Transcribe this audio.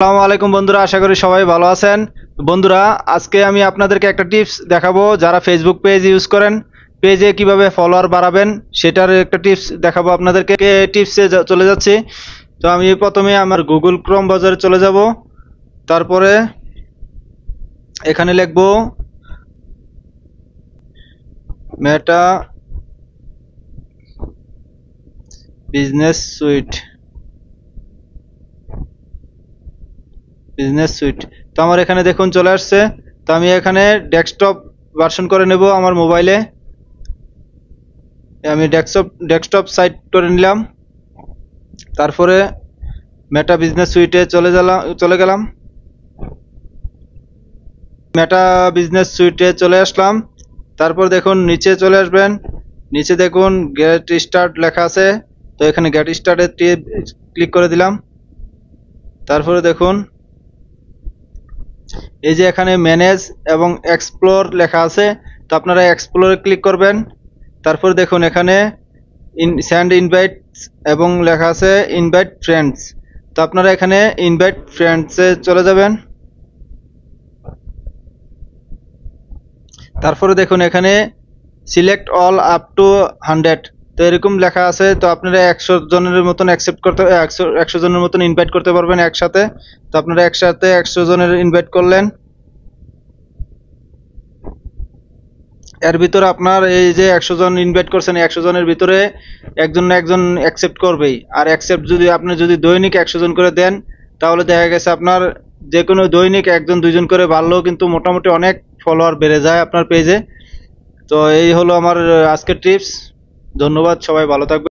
আসসালামু আলাইকুম বন্ধুরা, আশা করি সবাই ভালো আছেন। বন্ধুরা, আজকে আমি আপনাদেরকে একটা টিপস দেখাবো। যারা ফেসবুক পেজ ইউজ করেন, পেজে কিভাবে ফলোয়ার বাড়াবেন সেটার একটা টিপস দেখাবো আপনাদেরকে। টিপসে চলে যাচ্ছি। তো আমি প্রথমে আমার গুগল ক্রোম ব্রাউজারে চলে যাব। তারপরে এখানে লিখব মেটা বিজনেস সুইট। তো আমার এখানে দেখুন চলে আসছে। তো আমি এখানে ডেস্কটপ ভার্সন করে নেব আমার মোবাইলে। আমি ডেস্কটপ সাইট করে নিলাম। তারপরে মেটা বিজনেস সুইটে চলে গেলাম। মেটা বিজনেস সুইটে চলে আসলাম। তারপর দেখুন নিচে চলে আসবেন। নিচে দেখুন গেট স্টার্ট লেখা আছে। তো এখানে গেট স্টার্টে ক্লিক করে দিলাম। তারপরে দেখুন এই যে এখানে ম্যানেজ এবং এক্সপ্লোর লেখা আছে। তো আপনারা এক্সপ্লোরে ক্লিক করবেন। তারপর দেখুন এখানে সেন্ড ইনভাইট এবং লেখা আছে ইনভাইট ফ্রেন্ডস। তো আপনারা এখানে ইনভাইট ফ্রেন্ডসে চলে যাবেন। তারপরে দেখুন এখানে সিলেক্ট অল আপ টু 100। তো এরকম লেখা আছে। তো আপনারা 100 জনের মতন অ্যাকসেপ্ট করতে 100 জনের মতন ইনভাইট করতে পারবেন একসাথে। তো আপনারা একসাথে 100 জনের ইনভাইট করলেন। এর ভিতরে আপনার এই যে 100 জন ইনভাইট করছেন, 100 জনের ভিতরে একজন না একজন অ্যাকসেপ্ট করবেই। আর অ্যাকসেপ্ট যদি আপনি দৈনিক 100 জন করে দেন, তাহলে দেখা গেছে আপনার যে কোনো দৈনিক একজন দুইজন করে বাড়লেও কিন্তু মোটামুটি অনেক ফলোয়ার বেড়ে যায় আপনার পেজে। তো এই হলো আমার আজকের টিপস। ধন্যবাদ, সবাই ভালো থাকবেন।